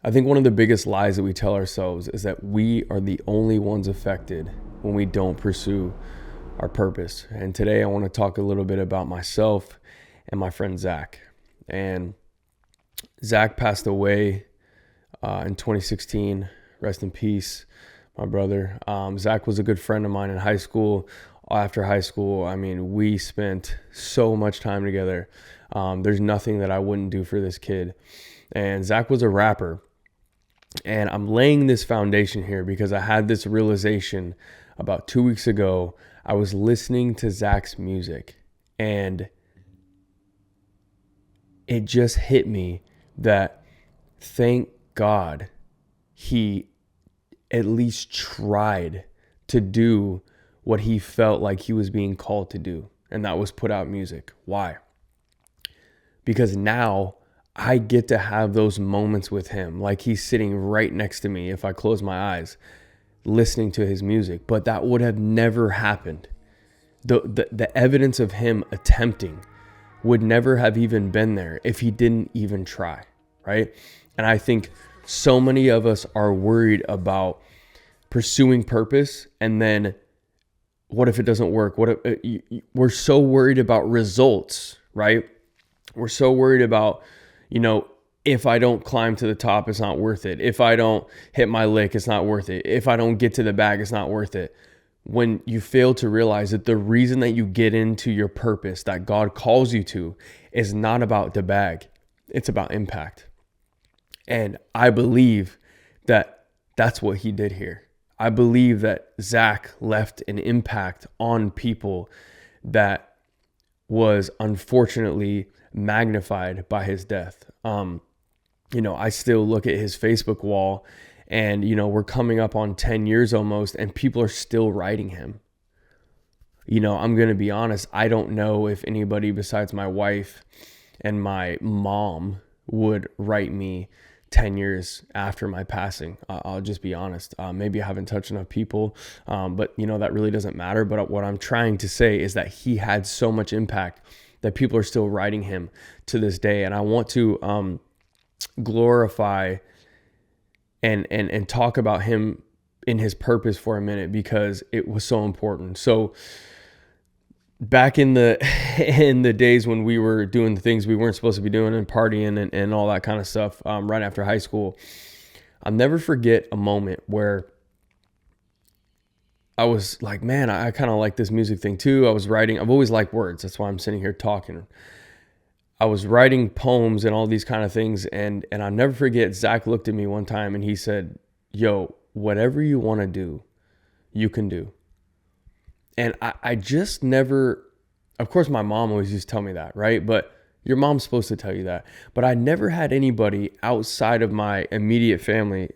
I think one of the biggest lies that we tell ourselves is that we are the only ones affected when we don't pursue our purpose. And today I want to talk a little bit about myself and my friend Zach. And Zach passed away in 2016. Rest in peace, my brother. Zach was a good friend of mine in high school. After high school, I mean, we spent so much time together. There's nothing that I wouldn't do for this kid. And Zach was a rapper. And I'm laying this foundation here because I had this realization about 2 weeks ago. I was listening to Zach's music and it just hit me that thank God he at least tried to do what he felt like he was being called to do. And that was put out music. Why? Because now I get to have those moments with him, like he's sitting right next to me if I close my eyes, listening to his music. But that would have never happened. The evidence of him attempting would never have even been there if he didn't even try, right? And I think so many of us are worried about pursuing purpose, and then what if it doesn't work? What if we're so worried about results, right? We're so worried about, if I don't climb to the top, it's not worth it. If I don't hit my lick, it's not worth it. If I don't get to the bag, it's not worth it. When you fail to realize that the reason that you get into your purpose that God calls you to is not about the bag, it's about impact. And I believe that that's what he did here. I believe that Zach left an impact on people that was unfortunately magnified by his death. I still look at his Facebook wall and, we're coming up on 10 years almost and people are still writing him. I'm going to be honest. I don't know if anybody besides my wife and my mom would write me 10 years after my passing. I'll just be honest. Maybe I haven't touched enough people, but that really doesn't matter. But what I'm trying to say is that he had so much impact that people are still writing him to this day. And I want to glorify and talk about him in his purpose for a minute because it was so important. So back in the days when we were doing the things we weren't supposed to be doing and partying and all that kind of stuff, right after high school, I'll never forget a moment where I was like, man, I kind of like this music thing too. I was writing. I've always liked words. That's why I'm sitting here talking. I was writing poems and all these kind of things. And I'll never forget, Zach looked at me one time and he said, yo, whatever you want to do, you can do. And I just never, of course, my mom always used to tell me that, right? But your mom's supposed to tell you that. But I never had anybody outside of my immediate family,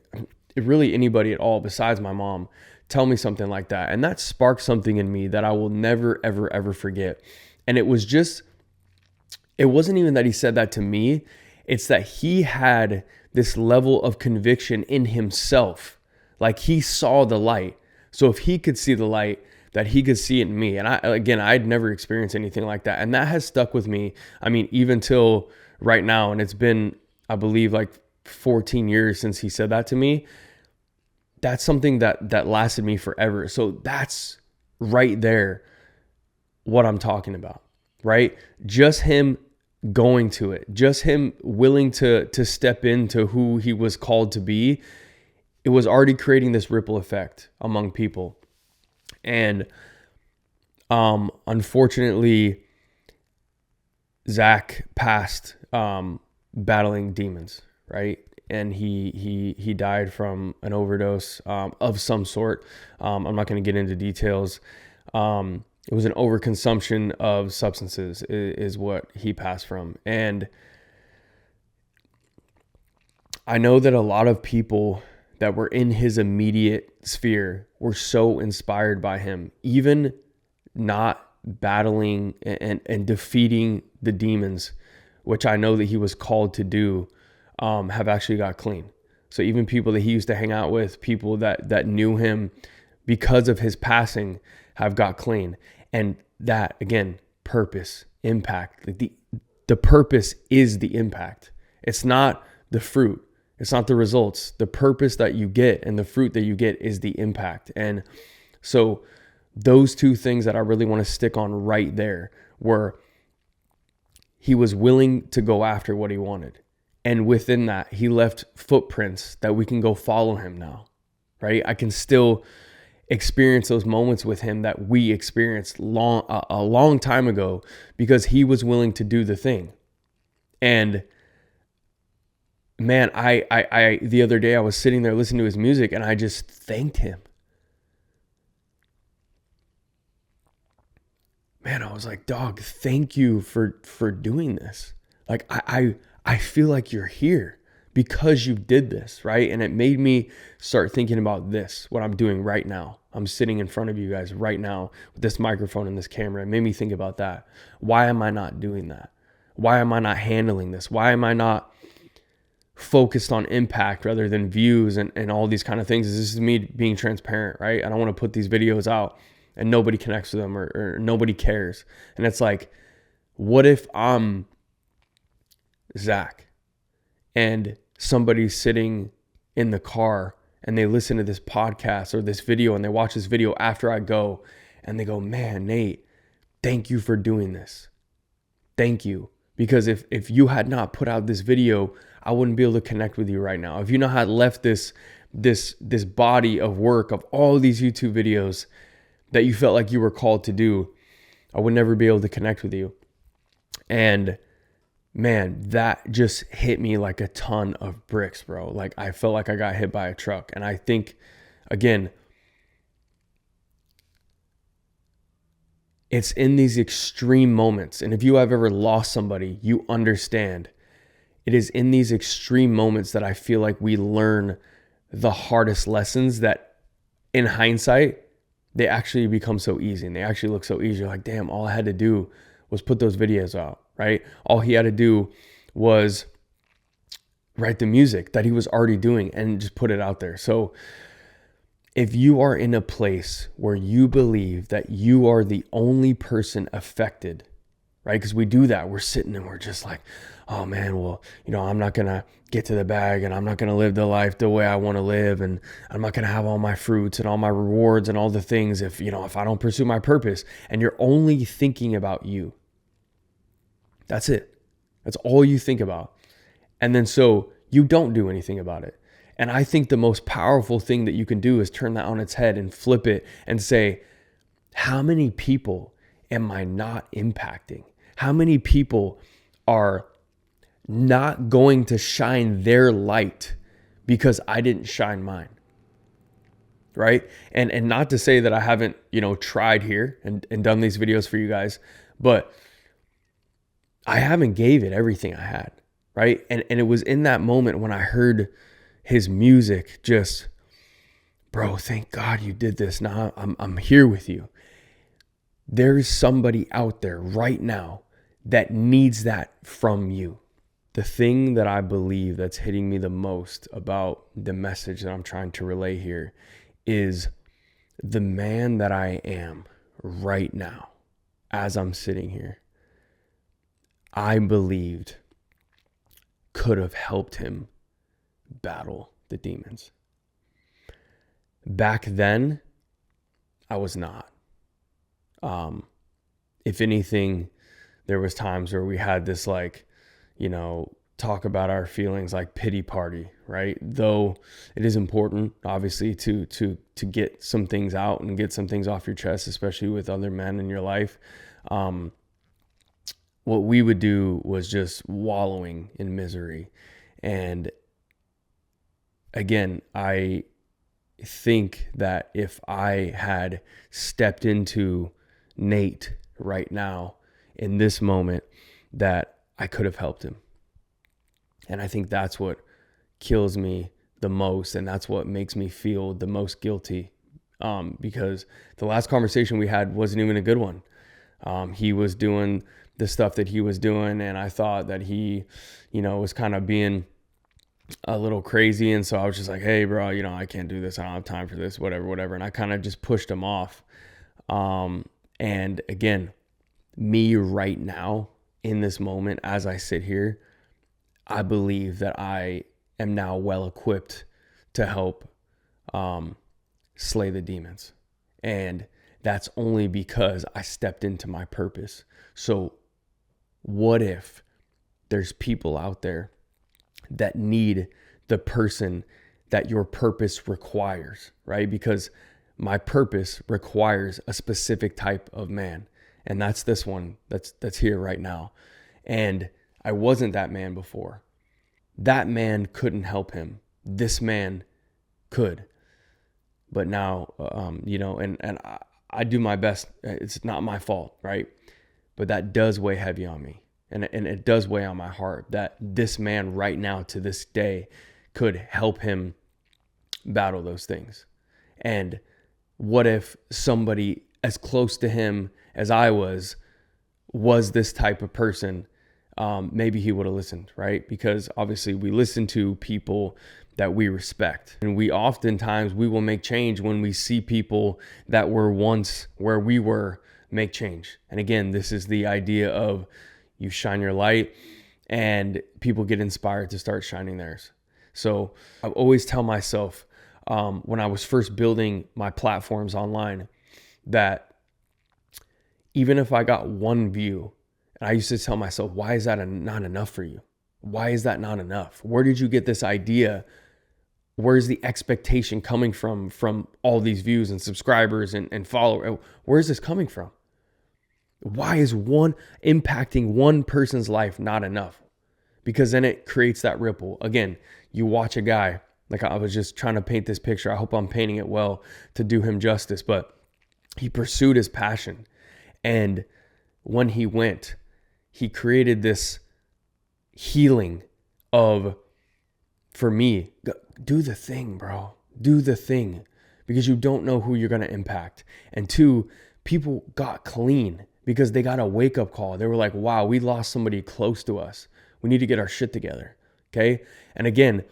really anybody at all besides my mom, tell me something like that. And that sparked something in me that I will never, ever, ever forget. And it wasn't even that he said that to me. It's that he had this level of conviction in himself. Like he saw the light. So if he could see the light, that he could see it in me. And I'd never experienced anything like that. And that has stuck with me. I mean, even till right now. And it's been, I believe, like 14 years since he said that to me. That's something that lasted me forever. So that's right there what I'm talking about, right? Just him going to it, just him willing to step into who he was called to be. It was already creating this ripple effect among people. And unfortunately, Zach passed battling demons, right? And he died from an overdose of some sort. I'm not going to get into details. It was an overconsumption of substances is what he passed from. And I know that a lot of people that were in his immediate sphere were so inspired by him, even not battling and defeating the demons, which I know that he was called to do, have actually got clean. So even people that he used to hang out with, people that knew him because of his passing, have got clean. And that, again, purpose, impact. The purpose is the impact. It's not the fruit. It's not the results. The purpose that you get and the fruit that you get is the impact. And so those two things that I really want to stick on right there were he was willing to go after what he wanted. And within that, he left footprints that we can go follow him now, right? I can still experience those moments with him that we experienced a long time ago because he was willing to do the thing. And man, I the other day I was sitting there listening to his music and I just thanked him. Man, I was like, dog, thank you for doing this. Like I feel like you're here because you did this, right? And it made me start thinking about this, what I'm doing right now. I'm sitting in front of you guys right now with this microphone and this camera. It made me think about that. Why am I not doing that? Why am I not handling this? Why am I not focused on impact rather than views and all these kind of things? This is me being transparent, right? I don't want to put these videos out and nobody connects with them or nobody cares. And it's like, what if I'm Zach and somebody's sitting in the car and they listen to this podcast or this video and they watch this video after I go and they go, man, Nate, thank you for doing this. Thank you. Because if you had not put out this video, I wouldn't be able to connect with you right now. If you not had left this body of work of all these YouTube videos that you felt like you were called to do, I would never be able to connect with you. And man, that just hit me like a ton of bricks, bro. Like I felt like I got hit by a truck. And I think, again, it's in these extreme moments. And if you have ever lost somebody, you understand. It is in these extreme moments that I feel like we learn the hardest lessons that in hindsight, they actually become so easy and they actually look so easy. You're like, damn, all I had to do was put those videos out, right? All he had to do was write the music that he was already doing and just put it out there. So if you are in a place where you believe that you are the only person affected, right? Because we do that. We're sitting and we're just like, oh man, well, I'm not going to get to the bag and I'm not going to live the life the way I want to live. And I'm not going to have all my fruits and all my rewards and all the things if I don't pursue my purpose. And you're only thinking about you. That's it. That's all you think about. And then so you don't do anything about it. And I think the most powerful thing that you can do is turn that on its head and flip it and say, how many people am I not impacting? How many people are not going to shine their light because I didn't shine mine? Right? And not to say that I haven't, tried here and done these videos for you guys, but I haven't gave it everything I had, right? And it was in that moment when I heard his music just, bro, thank God you did this. Now I'm here with you. There's somebody out there right now that needs that from you. The thing that I believe that's hitting me the most about the message that I'm trying to relay here is the man that I am right now as I'm sitting here, I believed could have helped him battle the demons. Back then, I was not. If anything, there was times where we had this talk about our feelings like pity party, right? Though it is important, obviously, to get some things out and get some things off your chest, especially with other men in your life. What we would do was just wallowing in misery. And again, I think that if I had stepped into Nate right now in this moment, that I could have helped him. And I think that's what kills me the most. And that's what makes me feel the most guilty. Because the last conversation we had wasn't even a good one. He was doing the stuff that he was doing, and I thought that he, was kind of being a little crazy. And so I was just like, hey, bro, I can't do this. I don't have time for this, whatever. And I kind of just pushed him off. And again, me right now in this moment, as I sit here, I believe that I am now well equipped to help slay the demons. And that's only because I stepped into my purpose. So what if there's people out there that need the person that your purpose requires, right? Because my purpose requires a specific type of man. And that's this one that's here right now. And I wasn't that man before. That man couldn't help him. This man could. But now, and I do my best. It's not my fault, right? But that does weigh heavy on me. And it does weigh on my heart that this man right now to this day could help him battle those things. And what if somebody as close to him as I was this type of person? Maybe he would have listened, right? Because obviously we listen to people that we respect. And we oftentimes, we will make change when we see people that were once where we were make change. And again, this is the idea of you shine your light and people get inspired to start shining theirs. So I always tell myself when I was first building my platforms online that even if I got one view, and I used to tell myself, why is that not enough for you? Why is that not enough? Where did you get this idea? Where's the expectation coming from all these views and subscribers and followers? Where is this coming from? Why is impacting one person's life not enough? Because then it creates that ripple. Again, you watch a guy, like I was just trying to paint this picture. I hope I'm painting it well to do him justice, but he pursued his passion. And when he went, he created this healing of, for me, do the thing, bro. Do the thing, because you don't know who you're going to impact. And two, people got clean because they got a wake-up call. They were like, wow, we lost somebody close to us. We need to get our shit together, okay? And again,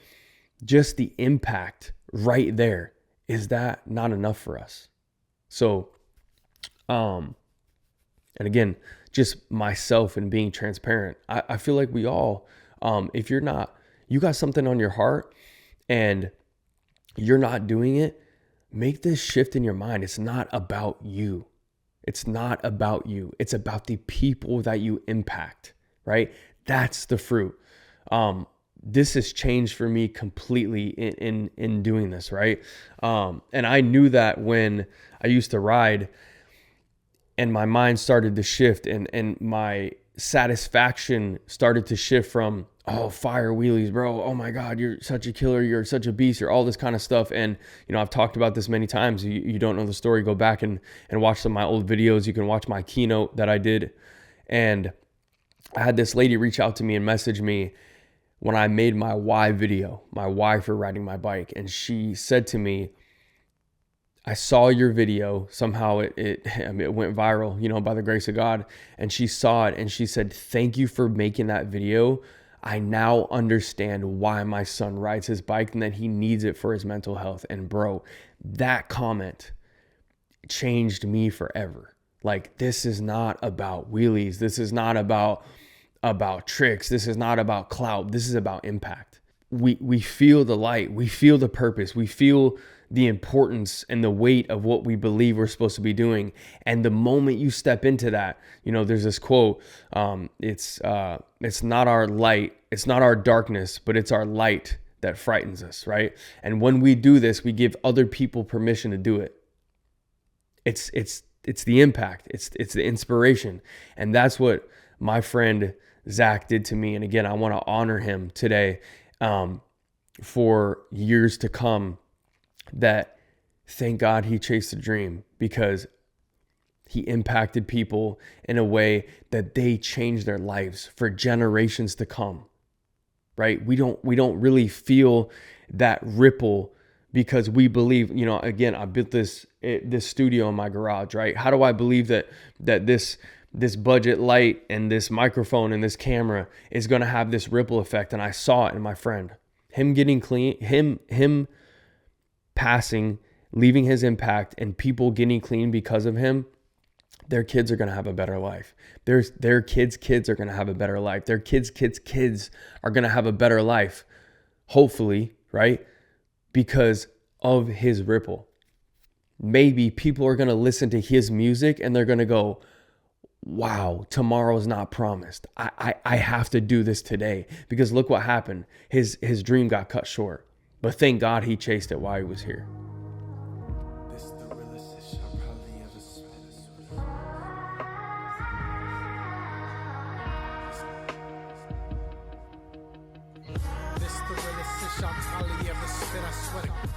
just the impact right there, is that not enough for us? So, and again, just myself and being transparent, I feel like we all, if you're not, you got something on your heart and you're not doing it, make this shift in your mind. It's not about you. It's not about you. It's about the people that you impact, right? That's the fruit. This has changed for me completely in doing this, right? And I knew that when I used to ride and my mind started to shift and my satisfaction started to shift from, oh, fire wheelies, bro. Oh my God, you're such a killer. You're such a beast. You're all this kind of stuff. And, I've talked about this many times. You don't know the story. Go back and watch some of my old videos. You can watch my keynote that I did. And I had this lady reach out to me and message me when I made my why video, my why for riding my bike. And she said to me, I saw your video. Somehow it went viral, by the grace of God. And she saw it and she said, thank you for making that video. I now understand why my son rides his bike and that he needs it for his mental health. And bro, that comment changed me forever. Like, this is not about wheelies. This is not about tricks. This is not about clout. This is about impact. We feel the light. We feel the purpose. We feel the importance and the weight of what we believe we're supposed to be doing. And the moment you step into that, there's this quote, it's not our light, it's not our darkness, but it's our light that frightens us, right? And when we do this, we give other people permission to do it. It's the impact, it's the inspiration. And that's what my friend Zach did to me. And again, I want to honor him today, for years to come. That thank God he chased a dream, because he impacted people in a way that they changed their lives for generations to come, right? We don't really feel that ripple because we believe, again, I built this studio in my garage, right? How do I believe that this budget light and this microphone and this camera is going to have this ripple effect? And I saw it in my friend, him getting clean, him passing, leaving his impact, and people getting clean because of him. Their kids are going to have a better life. Their kids are going to have a better life. Their kids are going to have a better life hopefully, right? Because of his ripple. Maybe people are going to listen to his music and they're going to go, wow, tomorrow's not promised. I have to do this today, because look what happened. His dream got cut short, but thank God he chased it while he was here. This the realest shit I'll probably ever spit, I swear to